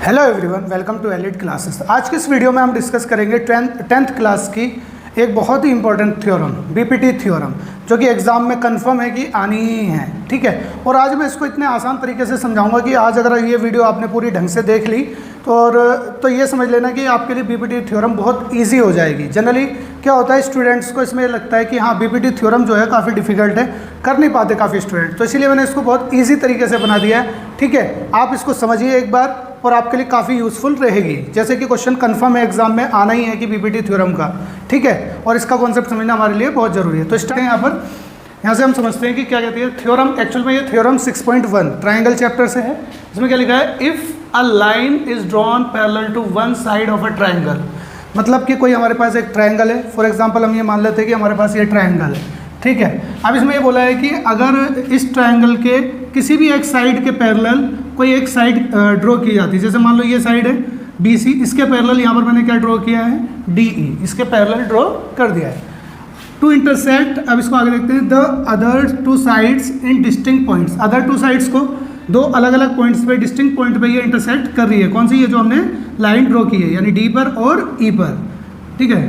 Hello everyone, welcome to Elite Classes. आज के इस वीडियो में हम डिस्कस करेंगे टेंथ क्लास की एक बहुत ही इंपॉर्टेंट थ्योरम, बीपीटी थ्योरम, जो कि एग्ज़ाम में कंफर्म है कि आनी ही है। ठीक है, और आज मैं इसको इतने आसान तरीके से समझाऊंगा कि आज अगर ये वीडियो आपने पूरी ढंग से देख ली तो ये समझ लेना कि आपके लिए बीपीटी थ्योरम बहुत इजी हो जाएगी। जनरली क्या होता है, स्टूडेंट्स को इसमें लगता है कि हाँ बीपीटी थ्योरम जो है काफ़ी डिफिकल्ट है, कर नहीं पाते काफ़ी स्टूडेंट, तो इसीलिए मैंने इसको बहुत ईजी तरीके से बना दिया है। ठीक है, आप इसको समझिए एक बार और आपके लिए काफ़ी यूज़फुल रहेगी। जैसे कि क्वेश्चन कंफर्म है, एग्जाम में आना ही है कि बीपीटी थ्योरम का। ठीक है, और इसका कॉन्सेप्ट समझना हमारे लिए बहुत ज़रूरी है। तो स्टार्ट यहाँ से हम समझते हैं कि क्या कहती है थ्योरम। एक्चुअल में ये थ्योरम 6.1 ट्राइंगल चैप्टर से है। इसमें क्या लिखा है, if a line is drawn parallel to one side of a triangle. मतलब कि कोई हमारे पास एक ट्राइंगल है, फॉर एग्जांपल हम ये मान लेते हैं कि हमारे पास ये ट्राइंगल है। ठीक है, अब इसमें ये बोला है कि अगर इस ट्राइंगल के किसी भी एक साइड के पैरेलल कोई एक साइड ड्रॉ की जाती है, जैसे मान लो ये साइड है BC, इसके पैरेलल यहाँ पर मैंने क्या ड्रॉ किया है DE, इसके पैरेलल ड्रॉ कर दिया है। टू इंटरसेक्ट, अब इसको आगे देखते हैं, the other two sides in distinct points. Other two sides को दो अलग अलग पॉइंट्स पे, डिस्टिंक्ट पॉइंट पे ये इंटरसेक्ट कर रही है। कौन सी? ये जो हमने लाइन ड्रॉ की है, यानी D पर और E पर। ठीक है,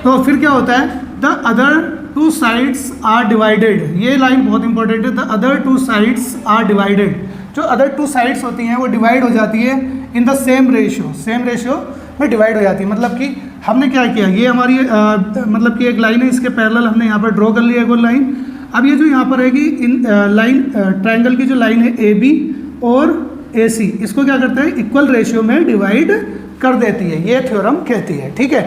तो फिर क्या होता है, the other two sides are divided. ये लाइन बहुत इंपॉर्टेंट है, the other two sides are divided. जो अदर टू साइड्स होती हैं वो डिवाइड हो जाती है in the same ratio, same ratio में डिवाइड हो जाती है। मतलब कि हमने क्या किया, ये हमारी मतलब कि एक लाइन है, इसके पैरेलल हमने यहाँ पर ड्रॉ कर लिया है कोई लाइन। अब ये जो यहाँ पर रहेगी इन लाइन ट्राइंगल की जो लाइन है AB और AC, इसको क्या करते हैं, इक्वल रेशियो में डिवाइड कर देती है, ये थ्योरम कहती है। ठीक है,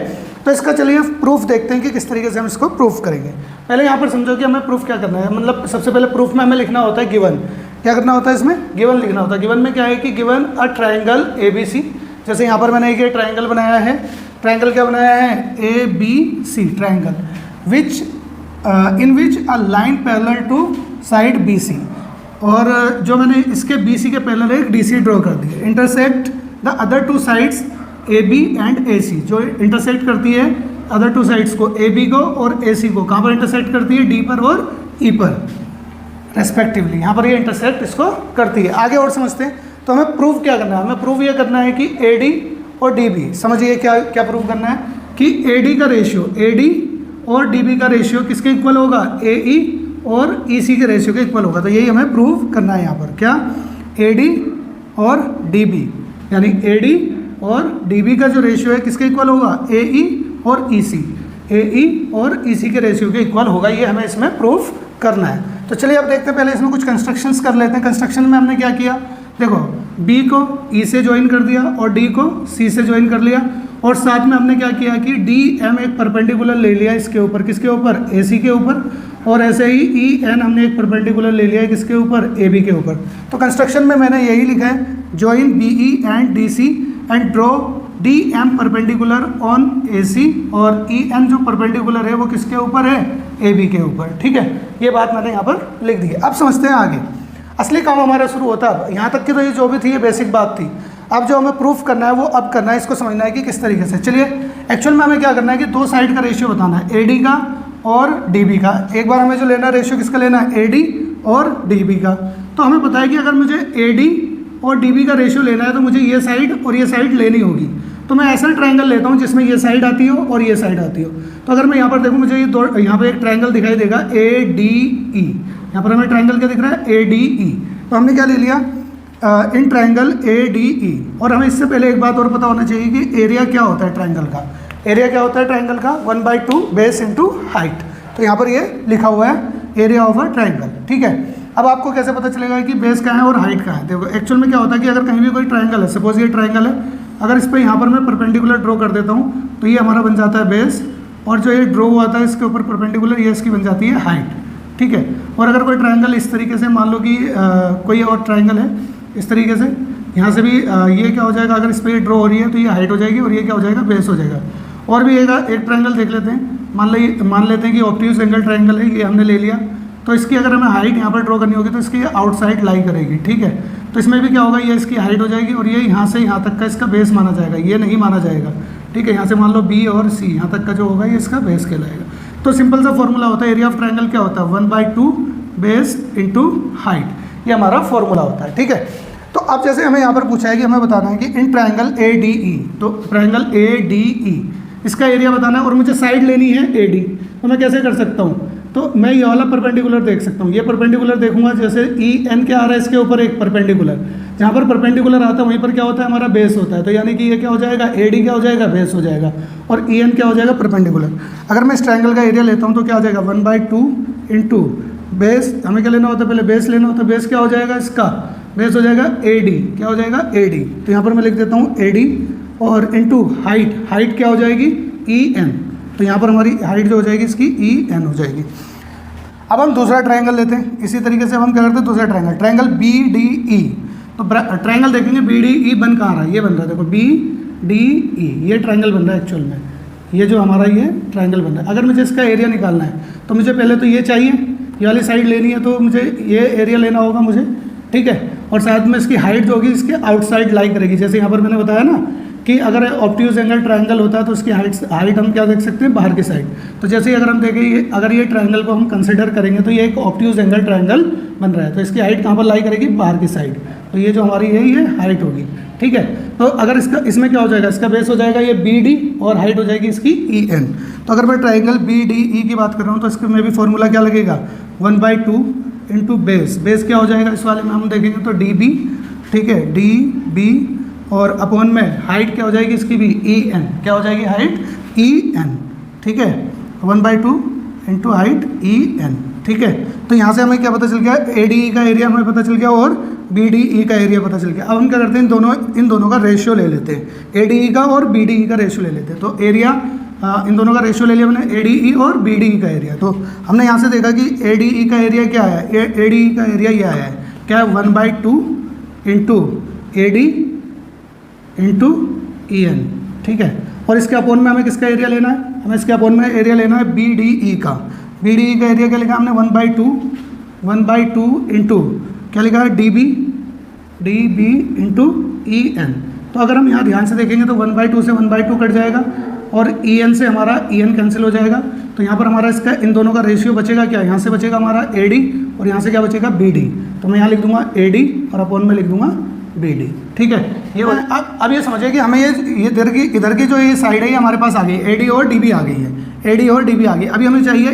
तो इसका चलिए प्रूफ देखते हैं कि किस तरीके से हम इसको प्रूफ करेंगे। पहले यहाँ पर समझो कि हमें प्रूफ क्या करना है। मतलब सबसे पहले प्रूफ में हमें लिखना होता है गिवन। क्या करना होता है इसमें? गिवन लिखना होता है। गिवन में क्या है कि गिवन अ ट्राइंगल ABC, जैसे यहाँ पर मैंने एक ट्राइंगल बनाया है। ट्राइंगल क्या बनाया है? ABC triangle, which in which a line parallel to side BC, और जो मैंने इसके BC के पैरेलल एक DC ड्रॉ कर दी है। Intersect the other two sides AB and AC, जो इंटरसेक्ट करती है अदर टू साइड्स को, AB को और AC को। कहाँ पर इंटरसेक्ट करती है? D पर और E पर रेस्पेक्टिवली। यहाँ पर ये इंटरसेक्ट इसको करती है। आगे और समझते हैं, तो हमें प्रूव क्या करना है। हमें प्रूव ये करना है कि AD और DB, समझिए क्या क्या प्रूव करना है कि AD का रेशियो, AD और DB का रेशियो किसके इक्वल होगा? AE और EC के रेशियो के इक्वल होगा। तो यही हमें प्रूव करना है यहाँ पर। क्या? AD और DB, यानी AD और DB का जो रेशियो है किसके इक्वल होगा? AE और EC, AE और EC के रेशियो के इक्वल होगा। ये हमें इसमें प्रूफ करना है। तो चलिए अब देखते हैं, पहले इसमें कुछ कंस्ट्रक्शंस कर लेते हैं। कंस्ट्रक्शन में हमने क्या किया, देखो B को E से ज्वाइन कर दिया और D को C से ज्वाइन कर लिया, और साथ में हमने क्या किया कि DM एक परपेंडिकुलर ले लिया इसके ऊपर, किसके ऊपर? AC के ऊपर, और ऐसे ही EN हमने एक परपेंडिकुलर ले लिया है किसके ऊपर? AB के ऊपर। तो कंस्ट्रक्शन में मैंने यही लिखा है, join BE and DC and draw DM perpendicular on AC, और EN जो परपेंडिकुलर है वो किसके ऊपर है? AB के ऊपर। ठीक है, ये बात मैंने यहाँ पर लिख दी है। अब समझते हैं आगे असली काम हमारा शुरू होता है। यहाँ तक की तो ये जो भी थी ये बेसिक बात थी। अब जो हमें प्रूफ करना है वो अब करना है, इसको समझना है कि किस तरीके से। चलिए एक्चुअल में हमें क्या करना है कि दो साइड का रेशियो बताना है, AD का और DB का। एक बार हमें जो लेना है रेशियो किसका लेना है? AD और DB का। तो हमें पता है कि अगर मुझे AD और DB का रेशियो लेना है तो मुझे ये साइड और ये साइड लेनी होगी। तो मैं ऐसा ट्रायंगल लेता हूँ जिसमें ये साइड आती हो और ये साइड आती हो। तो अगर मैं यहाँ पर देखूँ, मुझे ये दो, यहाँ पर एक ट्रायंगल दिखाई देगा ADE। यहाँ पर हमें ट्रायंगल क्या दिख रहा है? ADE। तो हमने क्या ले लिया? In triangle ADE। और हमें इससे पहले एक बात और पता होना चाहिए कि एरिया क्या होता है ट्रायंगल का। एरिया क्या होता है ट्रायंगल का? 1/2 बेस इंटू हाइट। तो यहाँ पर ये लिखा हुआ है एरिया ऑफ अ ट्रायंगल। ठीक है, अब आपको कैसे पता चलेगा कि बेस कहाँ है और हाइट कहाँ है? देखो एक्चुअल में क्या होता है कि अगर कहीं भी कोई ट्रायंगल है, सपोज ये ट्रायंगल है, अगर इस पर यहाँ पर मैं परपेंडिकुलर ड्रॉ कर देता हूँ तो ये हमारा बन जाता है बेस, और जो ये ड्रॉ हुआ था इसके ऊपर परपेंडिकुलर, ये इसकी बन जाती है हाइट। ठीक है, और अगर कोई ट्रायंगल इस तरीके से, मान लो कि कोई और ट्रायंगल है इस तरीके से, यहाँ से भी ये क्या हो जाएगा, अगर इस पर ये ड्रॉ हो रही है तो ये हाइट हो जाएगी और ये क्या हो जाएगा? बेस हो जाएगा। और भी एक ट्रायंगल देख लेते हैं, मान लेते हैं कि ऑब्ट्यूज एंगल ट्रायंगल है, ये हमने ले लिया। तो इसकी अगर हमें हाइट यहाँ पर ड्रॉ करनी होगी तो इसकी आउटसाइड लाई करेगी। ठीक है, तो इसमें भी क्या होगा, ये इसकी हाइट हो जाएगी और ये यहाँ से यहाँ तक का इसका बेस माना जाएगा, ये नहीं माना जाएगा। ठीक है, यहाँ से मान लो B और C, यहाँ तक का जो होगा ये इसका बेस कहलाएगा। तो सिंपल सा फॉर्मूला होता है, एरिया ऑफ ट्रायंगल क्या होता है? 1/2 बेस इंटू हाइट, ये हमारा फॉर्मूला होता है। ठीक है, तो अब जैसे हमें यहाँ पर पूछा है कि हमें बताना है कि in triangle A D E, तो ट्रायंगल ए डी ई इसका एरिया बताना है और मुझे साइड लेनी है ए डी। तो मैं कैसे कर सकता हूँ, तो मैं ये वाला परपेंडिकुलर देख सकता हूँ, ये परपेंडिकुलर देखूंगा, जैसे ई एन क्या आ रहा है इसके ऊपर एक परपेंडिकुलर, जहाँ पर परपेंडिकुलर आता है वहीं पर क्या होता है हमारा बेस होता है, तो यानी कि ये क्या हो जाएगा ए डी क्या हो जाएगा बेस हो जाएगा और ई एन क्या हो जाएगा परपेंडिकुलर। अगर मैं इस ट्रायंगल का एरिया लेता हूँ तो क्या हो जाएगा 1/2 इंटू बेस, हमें क्या लेना होता है पहले बेस लेना होता है, बेस क्या हो जाएगा इसका बेस हो जाएगा ए डी, क्या हो जाएगा ए डी, तो यहाँ पर मैं लिख देता हूँ ए डी और इंटू हाइट, हाइट क्या हो जाएगी ई एन, तो यहाँ पर हमारी हाइट जो हो जाएगी इसकी ई एन हो जाएगी। अब हम दूसरा ट्रायंगल लेते हैं, इसी तरीके से अब हम क्या करते हैं दूसरा triangle, triangle B D E, तो ट्रायंगल देखेंगे बी डी ई बन कहाँ रहा है, ये बन रहा है देखो बी डी ई, ये ट्रायंगल बन रहा है एक्चुअल में, ये जो हमारा ये ट्रायंगल बन रहा है। अगर मुझे इसका एरिया निकालना है तो मुझे पहले तो ये चाहिए, ये वाली साइड लेनी है, तो मुझे ये एरिया लेना होगा मुझे, ठीक है, और साथ में इसकी हाइट जो होगी इसके आउटसाइड लाई करेगी, जैसे यहाँ पर मैंने बताया ना कि अगर ऑब्ट्यूज एंगल ट्रायंगल होता है तो उसकी हाइट हम क्या देख सकते हैं बाहर की साइड, तो जैसे ही अगर हम देखें अगर ये ट्रायंगल को हम कंसिडर करेंगे तो ये एक ऑब्ट्यूज एंगल ट्रायंगल बन रहा है, तो इसकी हाइट कहाँ पर लाई करेगी बाहर की साइड, तो ये जो हमारी है ये हाइट होगी, ठीक है। तो अगर इसमें क्या हो जाएगा, इसका बेस हो जाएगा ये बी डी और हाइट हो जाएगी इसकी ई एन। तो अगर मैं ट्रायंगल बी डी ई की बात कर रहा हूँ तो इसके में भी फॉर्मूला क्या लगेगा 1/2 इंटू बेस, बेस क्या हो जाएगा इस वाले में हम देखेंगे तो डी बी, ठीक है डी बी, और अपॉन में हाइट क्या हो जाएगी इसकी भी ई एन, क्या हो जाएगी हाइट ई एन, ठीक है 1/2 इंटू हाइट ई एन, ठीक है। तो यहाँ से हमें क्या पता चल गया ए डी ई का एरिया हमें पता चल गया और बी डी ई का एरिया पता चल गया। अब हम क्या करते हैं इन दोनों का रेशियो ले लेते हैं, ए डी ई का और बी डी ई का रेशियो ले लेते हैं। तो एरिया इन दोनों का रेशियो ले लिया मैंने ए डी ई और बी डी ई का एरिया, तो हमने यहाँ से देखा कि ए डी ई का एरिया क्या है, ए डी ई का एरिया ये आया है क्या है 1/2 into A D into E N, ठीक है। और इसके अपोन में हमें किसका एरिया लेना है, हमें इसके अपोन में एरिया लेना है बी डी ई का, बी डी ई का एरिया क्या लिखा हमने 1/2 इंटू क्या लिखा है D B into E N. तो अगर हम यहाँ ध्यान से देखेंगे तो 1/2 से 1/2 कट जाएगा और ई एन से हमारा ई एन कैंसिल हो जाएगा, तो यहाँ पर हमारा इसका इन दोनों का रेशियो बचेगा क्या, यहाँ से बचेगा हमारा ए डी और यहाँ से क्या बचेगा बी डी, तो मैं यहाँ लिख दूंगा ए डी और अपोन में लिख दूंगा बी डी, ठीक है। ये अब ये समझिए कि हमें ये इधर की जो ये साइड है ये हमारे पास आ गई, ए डी और डी बी आ गई है, ए डी और डी बी आ गई। अभी हमें चाहिए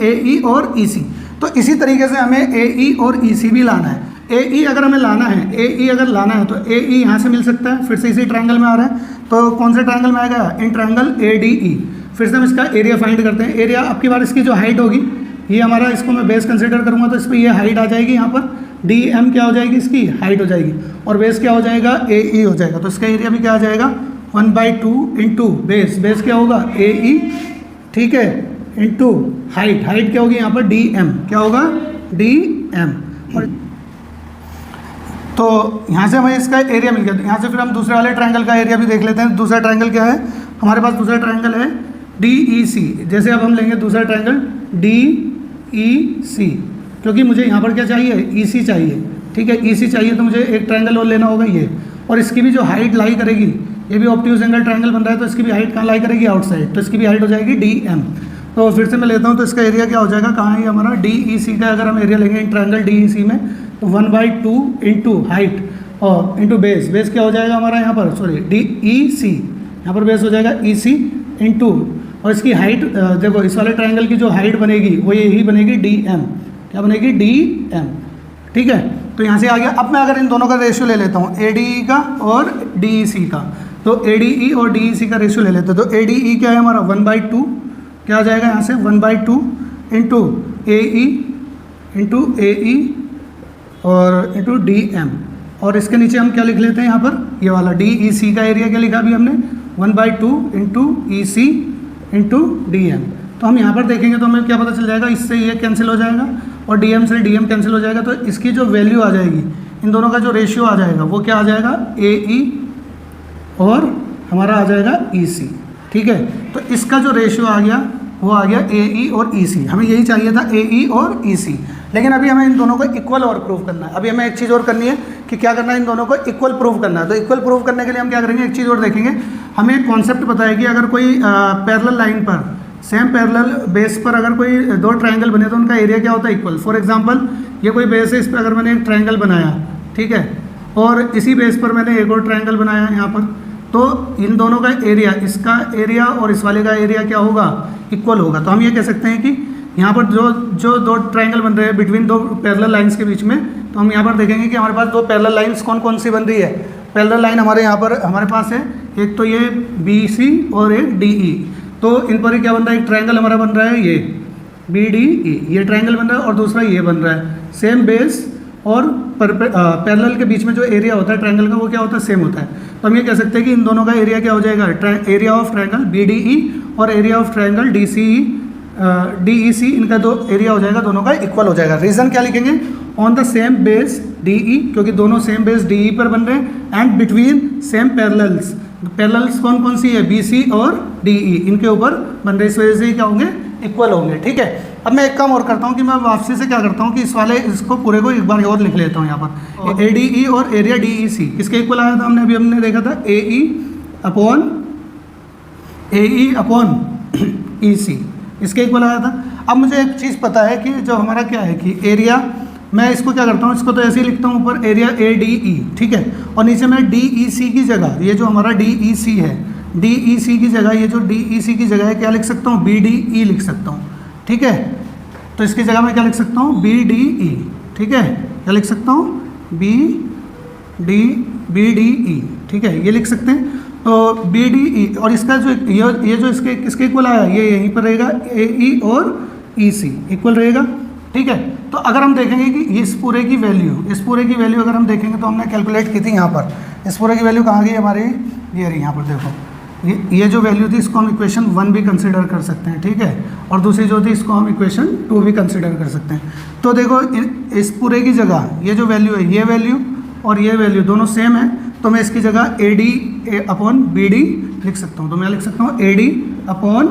ए ई और ई सी, तो इसी तरीके से हमें ए ई और ई सी भी लाना है। ए ई अगर हमें लाना है, ए ई अगर लाना है तो ए ई यहाँ से मिल सकता है, फिर से इसी ट्रायंगल में आ रहा है, तो कौन से ट्रायंगल में आएगा in triangle A D E. फिर से हम इसका एरिया फाइंड करते हैं, एरिया आपकी बार इसकी जो हाइट होगी ये हमारा, इसको मैं बेस कंसिडर करूँगा तो इस पर ये हाइट आ जाएगी, यहाँ पर डी एम क्या हो जाएगी इसकी हाइट हो जाएगी और बेस क्या हो जाएगा ए ई हो जाएगा, तो इसका एरिया भी क्या आ जाएगा 1/2 इंटू बेस, बेस क्या होगा ए ई, ठीक है, इंटू हाइट, हाइट क्या होगी यहाँ पर डी एम, क्या होगा डी एम। और तो यहाँ से हमें इसका एरिया मिल गया, तो यहाँ से फिर हम दूसरे वाले ट्रायंगल का एरिया भी देख लेते हैं। दूसरा ट्रायंगल क्या है हमारे पास, दूसरा ट्रायंगल है डी ई सी। जैसे अब हम लेंगे दूसरा ट्रायंगल डी ई सी, क्योंकि मुझे यहाँ पर क्या चाहिए ई सी चाहिए, ठीक है, ई सी चाहिए, तो मुझे एक ट्रायंगल और लेना होगा ये, और इसकी भी जो हाइट लाई करेगी, ये भी ऑब्ट्यूज एंगल ट्रायंगल बन रहा है तो इसकी भी हाइट कहाँ लाई करेगी आउटसाइड, तो इसकी भी हाइट हो जाएगी डी एम। तो फिर से मैं लेता हूँ तो इसका एरिया क्या हो जाएगा, कहाँ है हमारा डी ई सी का अगर हम एरिया लेंगे इन ट्रायंगल डी ई सी में, तो 1/2 इंटू हाइट और इंटू बेस, बेस क्या हो जाएगा हमारा यहाँ पर सॉरी डी ई सी, यहाँ पर बेस हो जाएगा ई सी इंटू, और इसकी हाइट देखो इस वाले ट्रायंगल की जो हाइट बनेगी वो यही बनेगी डी एम, क्या बनेगी डी एम, ठीक है। तो यहाँ से आ गया। अब मैं अगर इन दोनों का रेशियो ले लेता हूँ ए डी ई का और डी ई सी का, तो ए डी ई और डी ई सी का रेशियो ले लेते हैं, तो ए डी ई क्या है हमारा 1/2, क्या आ जाएगा यहाँ से 1/2 इंटू ए ई और इंटू डी एम, और इसके नीचे हम क्या लिख लेते हैं यहाँ पर ये वाला डी ई सी का एरिया क्या लिखा अभी हमने 1/2 इंटू ई सी इंटू डी एम। तो हम यहाँ पर देखेंगे तो हमें क्या पता चल जाएगा, इससे ये कैंसिल हो जाएगा और डी एम से डी एम कैंसिल हो जाएगा, तो इसकी जो वैल्यू आ जाएगी, इन दोनों का जो रेशियो आ जाएगा वो क्या आ जाएगा ए ई और हमारा आ जाएगा ई सी, ठीक है। तो इसका जो रेशियो आ गया वो आ गया ए ई और ई सी, हमें यही चाहिए था ए ई और ई सी, लेकिन अभी हमें इन दोनों को इक्वल और प्रूव करना है। अभी हमें एक चीज़ और करनी है कि क्या करना है, इन दोनों को इक्वल प्रूव करना है। तो इक्वल प्रूव करने के लिए हम क्या करेंगे, एक चीज़ और देखेंगे, हमें एक कॉन्सेप्ट पता है कि अगर कोई पैरेलल लाइन पर सेम पैरेलल बेस पर अगर कोई दो ट्रायंगल बने तो उनका एरिया क्या होता है इक्वल। फॉर एग्जांपल ये कोई बेस है, इस पर अगर मैंने एक ट्रायंगल बनाया, ठीक है, और इसी बेस पर मैंने एक और ट्रायंगल बनाया है यहाँ पर। तो इन दोनों का एरिया, इसका एरिया और इस वाले का एरिया क्या होगा, इक्वल होगा। तो हम ये कह सकते हैं कि यहाँ पर जो दो ट्रायंगल बन रहे हैं बिटवीन दो पैरेलल लाइंस के बीच में, तो हम यहाँ पर देखेंगे कि हमारे पास दो पैरेलल लाइंस कौन कौन सी बन रही है। पैरेलल लाइन हमारे यहाँ पर हमारे पास है, एक तो ये BC और एक DE। तो इन पर क्या बन रहा है, एक ट्रायंगल हमारा बन रहा है ये BDE, ये ट्रायंगल बन रहा है, और दूसरा ये बन रहा है। सेम बेस और पैरेलल के बीच में जो एरिया होता है ट्रायंगल का वो क्या होता है, सेम होता है। तो हम ये कह सकते हैं कि इन दोनों का एरिया क्या हो जाएगा, एरिया ऑफ ट्रायंगल BDE और एरिया ऑफ ट्रायंगल DEC, इनका दो एरिया हो जाएगा, दोनों का इक्वल हो जाएगा। रीज़न क्या लिखेंगे, on the same base DE, क्योंकि दोनों सेम बेस DE पर बन रहे हैं, and between same parallels. Parallels कौन कौन सी है, BC और DE, इनके ऊपर बन रहे, इस वजह से क्या होंगे, इक्वल होंगे। ठीक है, अब मैं एक काम और करता हूँ कि मैं वापसी से क्या करता हूँ कि इसको पूरे को एक बार और लिख लेता हूँ यहाँ पर। ADE और एरिया DEC किसके इक्वल आया था, हमने देखा था AE अपॉन EC, इसके इक्वल आया था। अब मुझे एक चीज़ पता है कि जो हमारा क्या है कि एरिया, मैं इसको क्या करता हूँ, इसको तो ऐसे ही लिखता हूँ ऊपर एरिया ADE, ठीक है, और नीचे मैं DEC की जगह, ये जो हमारा DEC है, DEC की जगह, ये जो DEC की जगह है क्या लिख सकता हूँ, BDE लिख सकता हूँ। ठीक है, तो इसकी जगह मैं क्या लिख सकता हूँ, BDE। ठीक है, क्या लिख सकता हूँ, BDE। ठीक है, ये लिख सकते हैं। तो BDE और इसका जो ये जो इसके इक्वल आया, ये यहीं पर रहेगा, AE और EC इक्वल रहेगा। ठीक है, तो अगर हम देखेंगे कि इस पूरे की वैल्यू अगर हम देखेंगे तो हमने कैलकुलेट की थी यहाँ पर, इस पूरे की वैल्यू कहाँ गई हमारी, ये रही यहाँ पर देखो, ये जो वैल्यू थी इसको हम इक्वेशन 1 भी कंसिडर कर सकते हैं। ठीक है, और दूसरी जो थी इसको हम इक्वेशन 2 भी कंसिडर कर सकते हैं। तो देखो इस पूरे की जगह ये जो वैल्यू है, ये वैल्यू और ये वैल्यू दोनों सेम है, तो मैं इसकी जगह AD अपॉन BD लिख सकता हूँ। तो मैं लिख सकता हूँ AD अपॉन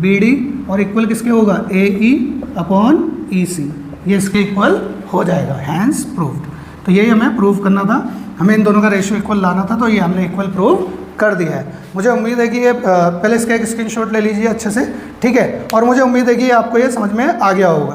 BD और इक्वल किसके होगा, AE अपॉन EC, ये इसके इक्वल हो जाएगा, हैंस प्रूव्ड। तो यही हमें प्रूव करना था, हमें इन दोनों का रेशियो इक्वल लाना था, तो ये हमने इक्वल प्रूव कर दिया है। मुझे उम्मीद है कि ये पहले इसका एक स्क्रीनशॉट ले लीजिए अच्छे से, ठीक है, और मुझे उम्मीद है कि आपको ये समझ में आ गया होगा।